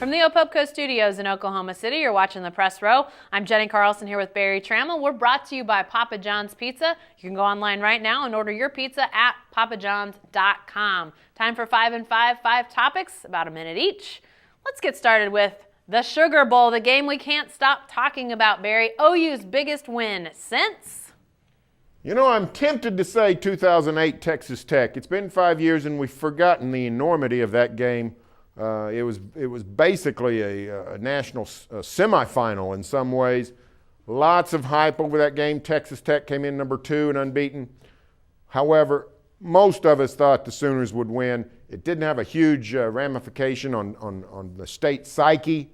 From the Opopco Studios in Oklahoma City, you're watching The Press Row. I'm Jenny Carlson here with Barry Trammell. We're brought to you by Papa John's Pizza. You can go online right now and order your pizza at papajohns.com. Time for 5 and 5 topics, about a minute each. Let's get started with the Sugar Bowl, the game we can't stop talking about, Barry. OU's biggest win since? You know, I'm tempted to say 2008 Texas Tech. It's been 5 years and we've forgotten the enormity of that game. It was basically a national semifinal in some ways. Lots of hype over that game. Texas Tech came in number 2 and unbeaten. However, most of us thought the Sooners would win. It didn't have a huge ramification on the state psyche.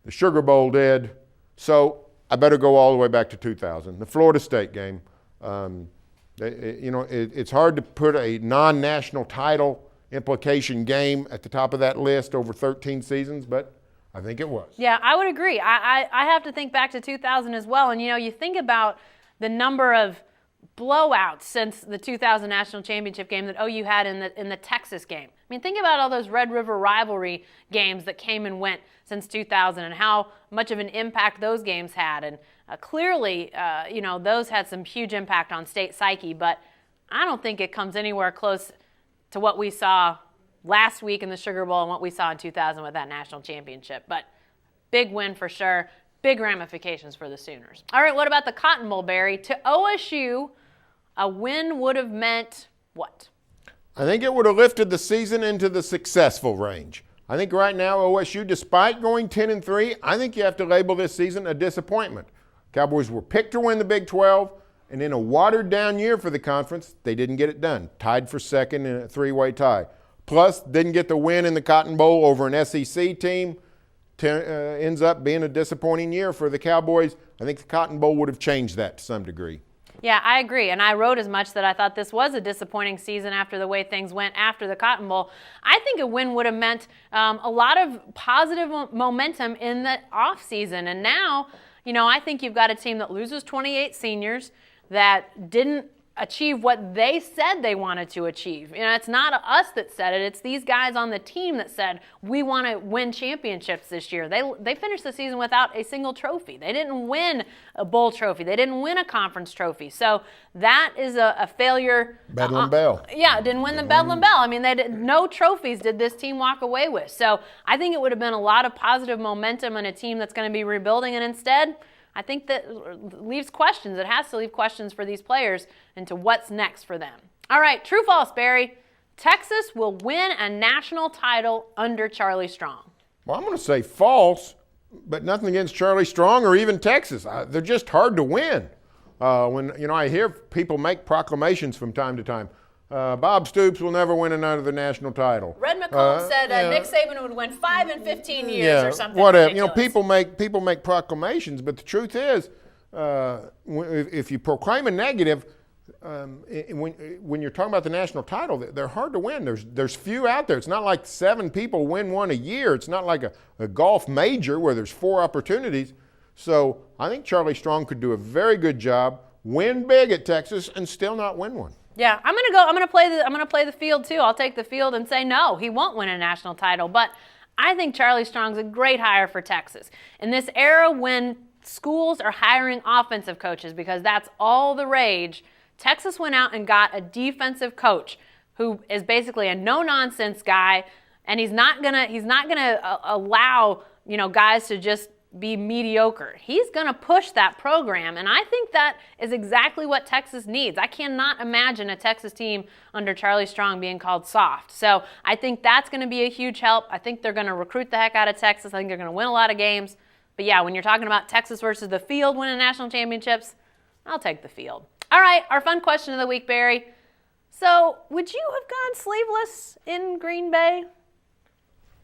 The Sugar Bowl did. So I better go all the way back to 2000, the Florida State game. It's hard to put a non-national title implication game at the top of that list over 13 seasons, but I think it was. Yeah, I would agree. I have to think back to 2000 as well. And, you think about the number of blowouts since the 2000 national championship game that OU had in the Texas game. I mean, think about all those Red River rivalry games that came and went since 2000 and how much of an impact those games had. And clearly, those had some huge impact on state psyche, but I don't think it comes anywhere close to what we saw last week in the Sugar Bowl and what we saw in 2000 with that national championship. But big win for sure. Big ramifications for the Sooners. All right, what about the Cotton Bowl, Barry? To OSU, a win would have meant what? I think it would have lifted the season into the successful range. I think right now OSU, despite going 10-3, I think you have to label this season a disappointment. Cowboys were picked to win the Big 12. And in a watered-down year for the conference, they didn't get it done. Tied for second in a three-way tie. Plus, didn't get the win in the Cotton Bowl over an SEC team. Ends up being a disappointing year for the Cowboys. I think the Cotton Bowl would have changed that to some degree. Yeah, I agree. And I wrote as much that I thought this was a disappointing season after the way things went after the Cotton Bowl. I think a win would have meant a lot of positive momentum in the offseason. And now, I think you've got a team that loses 28 seniors, that didn't achieve what they said they wanted to achieve. It's not us that said it. It's these guys on the team that said, we want to win championships this year. They finished the season without a single trophy. They didn't win a bowl trophy. They didn't win a conference trophy. So that is a failure. Bedlam Bell. Yeah, didn't win the Bedlam Bell. I mean, no trophies did this team walk away with. So I think it would have been a lot of positive momentum in a team that's going to be rebuilding, and instead, I think that leaves questions. It has to leave questions for these players into what's next for them. All right, true, false, Barry. Texas will win a national title under Charlie Strong. Well, I'm going to say false, but nothing against Charlie Strong or even Texas. They're just hard to win. I hear people make proclamations from time to time. Bob Stoops will never win another national title. Red McCollum said Nick Saban would win 5 in 15 years or something. Whatever. People make proclamations, but the truth is, if you proclaim a negative, when you're talking about the national title, they're hard to win. There's few out there. It's not like 7 people win one a year. It's not like a golf major where there's 4 opportunities. So I think Charlie Strong could do a very good job, win big at Texas, and still not win one. Yeah, I'm gonna play the field too. I'll take the field and say no, he won't win a national title. But I think Charlie Strong's a great hire for Texas. In this era when schools are hiring offensive coaches because that's all the rage, Texas went out and got a defensive coach who is basically a no-nonsense guy, and he's not gonna allow guys to just be mediocre. He's going to push that program, and I think that is exactly what Texas needs. I cannot imagine a Texas team under Charlie Strong being called soft. So I think that's going to be a huge help. I think they're going to recruit the heck out of Texas. I think they're going to win a lot of games. But yeah, when you're talking about Texas versus the field winning national championships, I'll take the field. All right, our fun question of the week, Barry. So would you have gone sleeveless in Green Bay?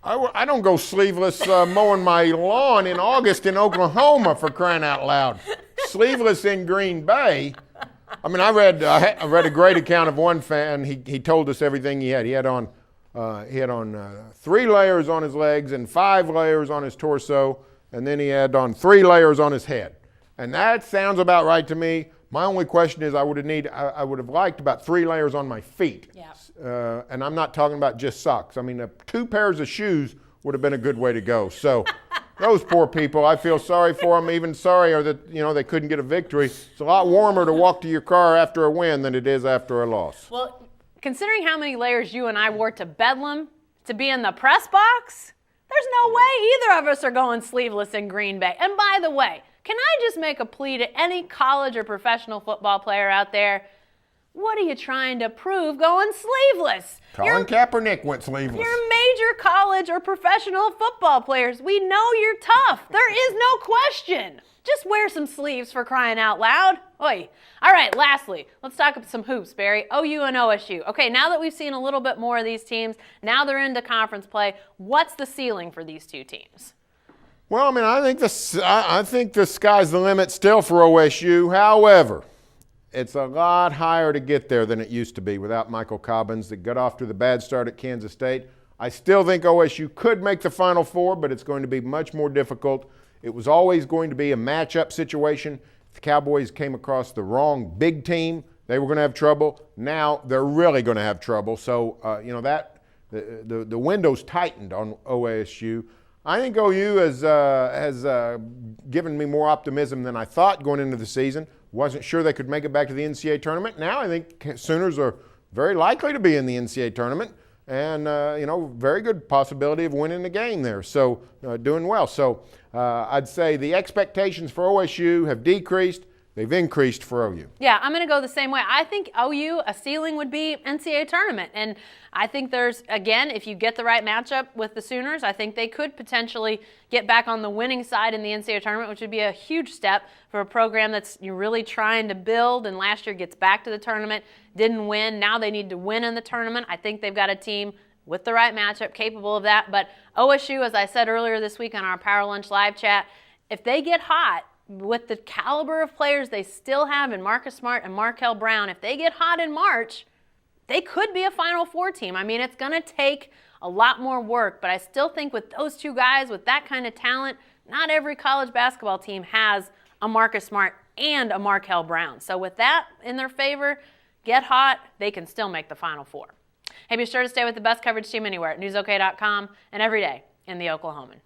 I don't go sleeveless mowing my lawn in August in Oklahoma, for crying out loud. Sleeveless in Green Bay. I mean, I read a great account of one fan. He told us everything he had. He had on 3 layers on his legs and 5 layers on his torso, and then he had on 3 layers on his head. And that sounds about right to me. My only question is I would have liked about 3 layers on my feet. Yeah. And I'm not talking about just socks. I mean, 2 pairs of shoes would have been a good way to go. So those poor people, I feel sorry for them, even sorrier that, they couldn't get a victory. It's a lot warmer to walk to your car after a win than it is after a loss. Well, considering how many layers you and I wore to Bedlam to be in the press box, there's no way either of us are going sleeveless in Green Bay. And by the way, can I just make a plea to any college or professional football player out there? What are you trying to prove going sleeveless? Colin Kaepernick went sleeveless. You're major college or professional football players. We know you're tough. There is no question. Just wear some sleeves, for crying out loud. Oi. All right, lastly, let's talk about some hoops, Barry. OU and OSU. Okay, now that we've seen a little bit more of these teams, now they're into conference play, what's the ceiling for these two teams? Well, I think the sky's the limit still for OSU. However, it's a lot higher to get there than it used to be without Michael Cobbins that got off to the bad start at Kansas State. I still think OSU could make the Final Four, but it's going to be much more difficult. It was always going to be a matchup situation. If the Cowboys came across the wrong big team, they were going to have trouble. Now they're really going to have trouble. So, the window's tightened on OSU. I think OU has given me more optimism than I thought going into the season. Wasn't sure they could make it back to the NCAA tournament. Now I think Sooners are very likely to be in the NCAA tournament. And, very good possibility of winning the game there. So, doing well. So, I'd say the expectations for OSU have decreased. They've increased for OU. Yeah, I'm going to go the same way. I think OU, a ceiling would be NCAA tournament. And I think there's, again, if you get the right matchup with the Sooners, I think they could potentially get back on the winning side in the NCAA tournament, which would be a huge step for a program that's you're really trying to build. And last year gets back to the tournament, didn't win. Now they need to win in the tournament. I think they've got a team with the right matchup capable of that. But OSU, as I said earlier this week on our Power Lunch live chat, if they get hot, with the caliber of players they still have in Marcus Smart and Markel Brown, if they get hot in March, they could be a Final Four team. It's going to take a lot more work, but I still think with those two guys, with that kind of talent, not every college basketball team has a Marcus Smart and a Markel Brown. So with that in their favor, get hot, they can still make the Final Four. Hey, be sure to stay with the best coverage team anywhere at newsok.com and every day in the Oklahoman.